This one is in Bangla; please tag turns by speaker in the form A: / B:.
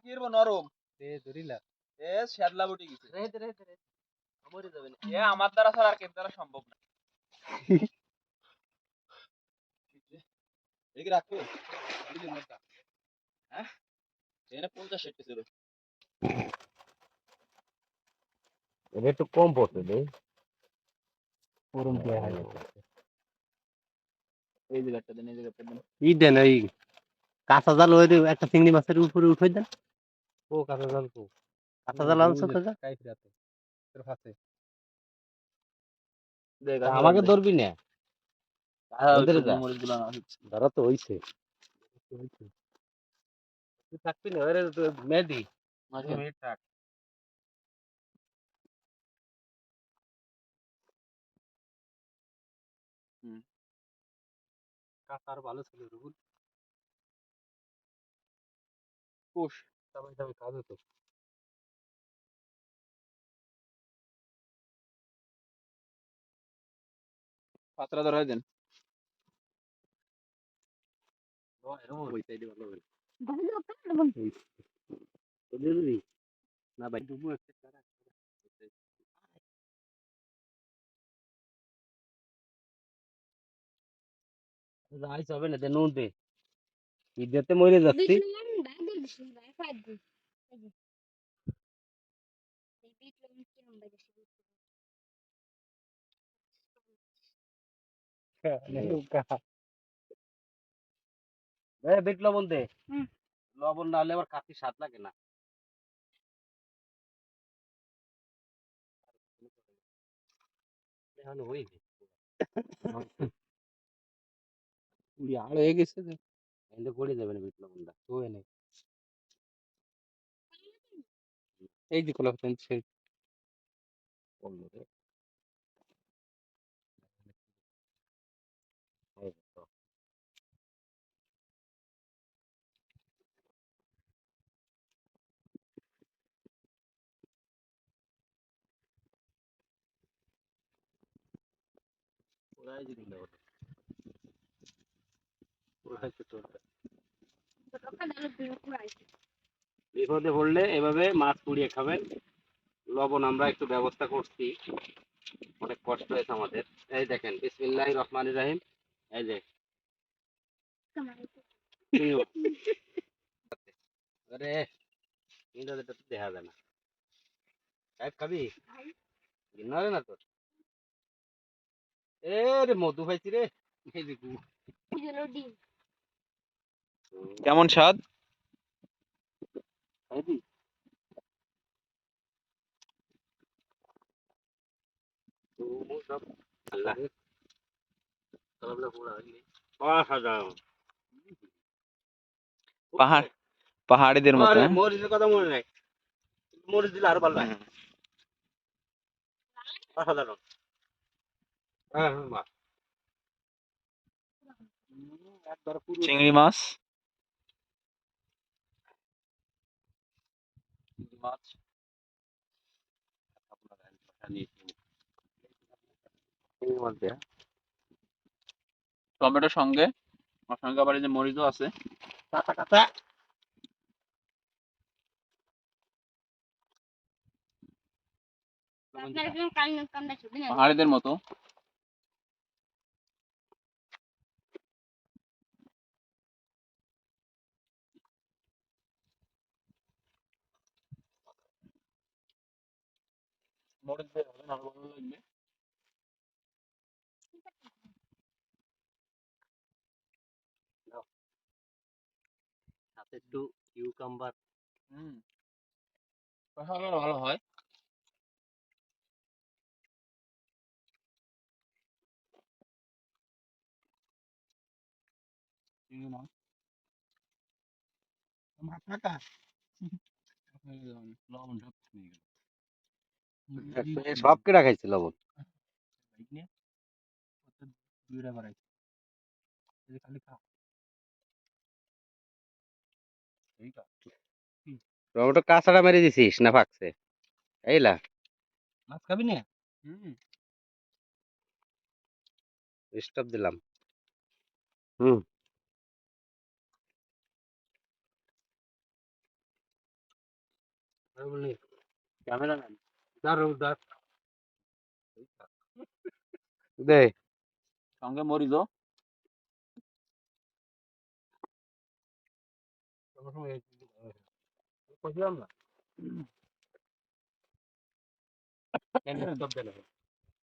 A: কি নরম এ শ্যাদলা বুটি গেছে এ আমার দ্বারা ছাড়া আর কেউ দ্বারা সম্ভব না এই রাখো হ্যাঁ এখানে 50 ষাট ছিল
B: এটা একটু কম পড়ছে রে পুরন দিয়ে হয়
A: এই জায়গাটা দেন এই জায়গাটা দেন
B: ই দেন ওই কাঁচা জাল ওই একটা চিংড়ি মাছের উপরে উঠে দেন
C: ও কাঁচা জাল তো
B: কাঁচা জাল আনছো তো
C: কাই ফিরাতে তোর হাতে
A: দেখ
B: আমাকে ধরবি না ওদের যা
A: মরিচগুলো আনা হচ্ছে
B: ধরা তো হইছে তুই থাকবি না ওরে মেদি
A: মিনিট থাক
C: কাঁচার ভালো ছিল রুবুল
A: কোষ
C: সবাই সবাই কাজ হতো
A: পাতলা ধরাই দেন
B: ওই সাইডে ভালো হবে না ভাই ডুবু একটা যাইছ হবে না নুন দে ঈদেতে মরে যাচ্ছি বিট লবণ দে লবণ না হলে আবার কাশি স্বাদ লাগে না এখন হইবে
C: পুরি আড় হয়ে গেছে যে
B: এনে পড়ে যাবে না বিট লবণটা
C: তো এনে এই যে কলা পাতা সেই
B: কমলো রে এই তো ওরাই যদি দিল ওরাই তো তোর বিপদে পড়লে এভাবে মাছ পুড়িয়ে খাবেন লবণ আমরা একটু ব্যবস্থা করছি অনেক কষ্ট হয়েছে আমাদের এই দেখেন বিসমিল্লাহির রহমানির রহিম এই যে আরে ইন্টারনেট তো দেখা যায় না সাহেব খাবি গিন্নারে না তোর এ রে মধু পাইছি রে এই যে
A: কেমন স্বাদ
B: খাইবি তো সব আল্লাহ তাহলে পুরা হইনি অসাধারণ
A: পাহাড় পাহাড়িদের মতো
B: আরে মরিচের কথা মনে নাই মরিচ দিলে আরো ভালো লাগে অসাধারণ হ্যাঁ হ্যাঁ বাহ একবার পুরো
A: চিংড়ি মাছ
B: মাছ
A: টমেটোর সঙ্গে আমার সঙ্গে আবার এই যে মরিচও আছে
B: কাঁচা কাঁচা
A: পাহাড়িদের মতো মরিচ দিয়ে ভালো না ভালো লাগবে
B: সাথে একটু কিউকাম্বার
A: ভালো ভালো হয় চিংড়ি মাছ মাছ কাটা
B: লবণ সব কেটা খাইছে লবণ টমেটো কাঁচাটা মেরে দিছিস না পাকছে এইলা
C: মাছ খাবি না
B: স্টপ দিলাম হুম
C: ক্যামেরাম্যান দাঁড় দাঁড়
B: দে
A: সঙ্গে মরিচও
C: বুঝলাম না ক্যামেরা দব দেন